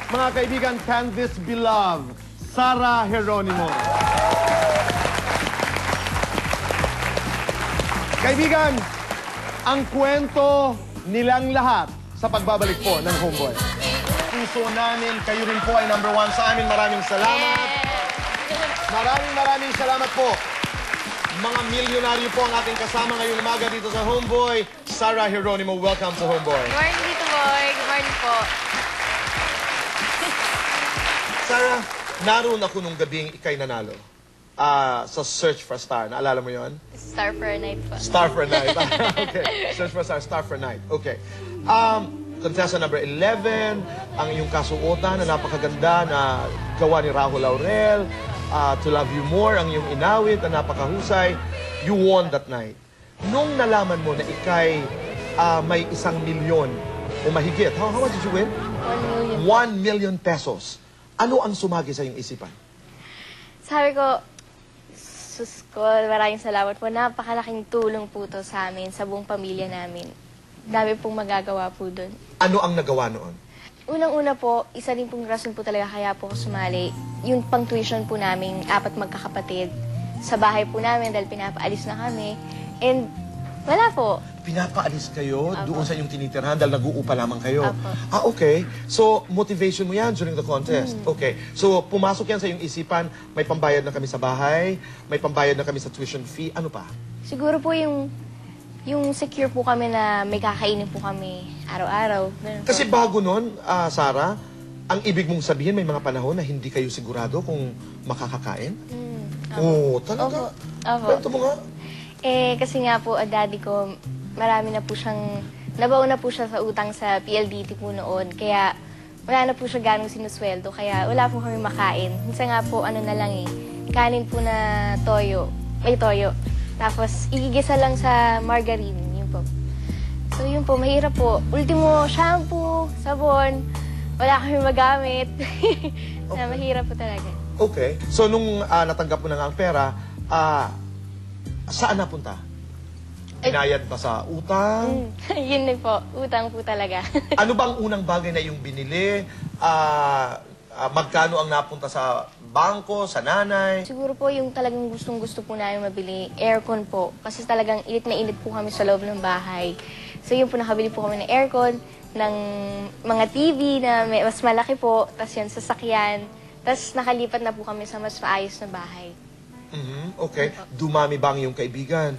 Mga kaibigan, can this be love? Sarah Geronimo. Kaibigan, ang kwento nilang lahat sa pagbabalik po ng Homeboy. Puso namin, kayo rin po ay number 1 sa amin. Maraming salamat. Maraming salamat po. Mga milyonaryo po ang ating kasama ngayong umaga dito sa Homeboy. Sarah Geronimo, welcome to Homeboy. Good morning dito, boy. Good morning po. Sarah, naroon ako nung gabing ikay nanalo. Sa Search for a Star. Naalala mo yon? Star for a night po. Star for a Night. Okay. Search for a Star, Star for a Night. Okay. Contestant number 11, ang iyong kasuotan na napakaganda na gawa ni Rahul Laurel. To Love You More, ang iyong inawit na napakahusay. You won that night. Nung nalaman mo na ikay may 1 milyon o mahigit, how much did you win? 1 million. 1 million pesos. Ano ang sumagi sa iyong isipan? Sabi ko, sus ko, maraming salamat po. Napakalaking tulong po to sa amin, sa buong pamilya namin. Dami pong magagawa po doon. Ano ang nagawa noon? Unang-una po, isa rin pong rason po talaga kaya po ako sumali. Yung pang-tuition po namin, 4 magkakapatid. Sa bahay po namin dahil pinapaalis na kami. And wala po. Pinapaalis kayo Apo. doon sa inyong tinitirhan dahil nag-uupa lamang kayo. Apo. Okay. So, motivation mo yan during the contest. Okay. So, pumasok yan sa iyong isipan, may pambayad na kami sa bahay, may pambayad na kami sa tuition fee. Ano pa? Siguro po yung secure po kami na may kakainin po kami araw-araw. Ganun po. Kasi bago nun, Sarah, ang ibig mong sabihin may mga panahon na hindi kayo sigurado kung makakakain? Oo, talaga. Opo. Kwento mo nga. Kasi nga po, daddy ko, marami na po siyang, nabaon na po siya sa utang sa PLDT po noon. Kaya wala na po siya ganong sinusweldo. Kaya wala po kami makain. Minsan nga po, ano na lang kanin po na toyo. May toyo. Tapos, igigisa lang sa margarine. Yun po. So, yun po, mahirap po. Ultimo, shampoo, sabon, wala kami magamit. Na mahirap po talaga. Okay. So, nung natanggap mo na nga ang pera, saan napunta? Inayad ba sa utang? Yun din po, utang po talaga. Ano bang unang bagay na yung binili? Magkano ang napunta sa bangko, sa nanay? Siguro po yung talagang gustong-gusto po namin mabili, aircon po. Kasi talagang init na init po kami sa loob ng bahay. So yun po, nakabili po kami ng aircon, ng mga TV na mas malaki po, tapos yun, sasakyan. Tapos nakalipat na po kami sa mas maayos na bahay. Okay. Dumami ba ang iyong kaibigan?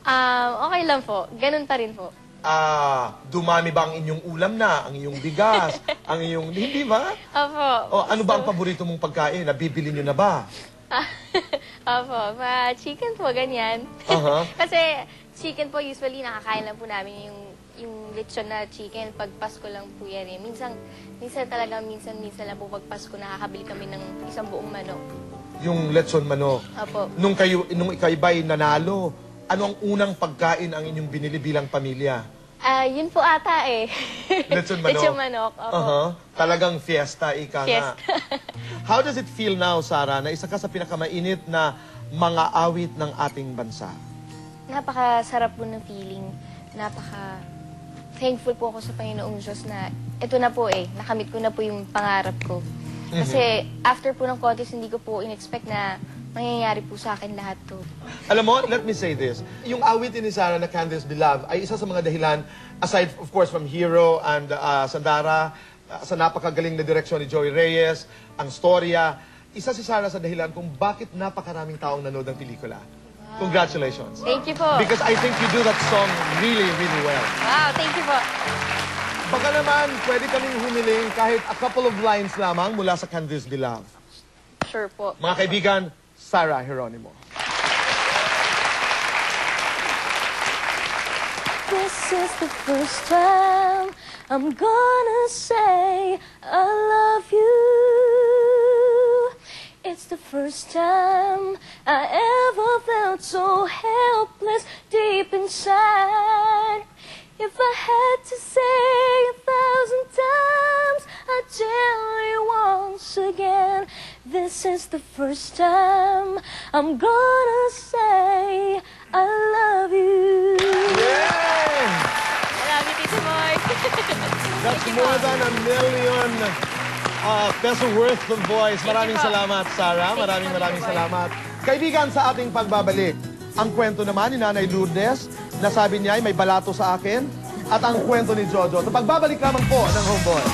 Okay lang po. Ganun pa rin po. Dumami ba ang inyong ulam na? Ang iyong bigas? Ang iyong... Hindi ba? Opo. O, ano ba ang paborito mong pagkain? Nabibili nyo na ba? Opo. Chicken po, ganyan. Kasi chicken po, usually nakakain lang po namin yung lechon na chicken. Pag Pasko lang po yan eh. Minsan lang po pag Pasko nakakabili kami ng isang buong manok. Yung lechon manok. Opo. Nung ikaw ba'y nanalo, ano ang unang pagkain ang inyong binili bilang pamilya? Yun po ata eh. Lechon manok? Lechon manok, opo. Talagang fiesta, ika nga. Fiesta. How does it feel now, Sarah, na isa ka sa pinakamainit na mga awit ng ating bansa? Napakasarap po ng feeling. Thankful po ako sa Panginoong Diyos na ito na po nakamit ko na po yung pangarap ko. Kasi after po ng contest, hindi ko po in-expect na mangyayari po sa akin lahat to. Alam mo, let me say this. Yung awitin ni Sarah na Can This Be Love ay isa sa mga dahilan, aside of course from Hero and Sandara, sa napakagaling na direksyon ni Joey Reyes, ang storya, isa si Sarah sa dahilan kung bakit napakaraming taong nanood ng pelikula. Congratulations. Thank you po. Because I think you do that song really, really well. Wow, thank you po. Baka naman, pwede kaming humiling kahit a couple of lines lamang mula sa Can This Be Love. Sure po. Mga kaibigan, Sarah Geronimo. This is the first time I'm gonna say I love you. It's the first time I ever felt so helpless deep inside. If I had to say 1,000 times, I'd tell you once again, this is the first time I'm gonna say I love you. Yeah! I love you, Tito Boy. That's more than ₱1 million peso worth of voice. Maraming salamat, Sarah. Maraming salamat. Kaibigan, sa ating pagbabalik, ang kwento naman ni Nanay Lourdes, na sabi niya ay may balato sa akin, at ang kwento ni Jojo. Sa pagbabalik lamang po ng Homeboy.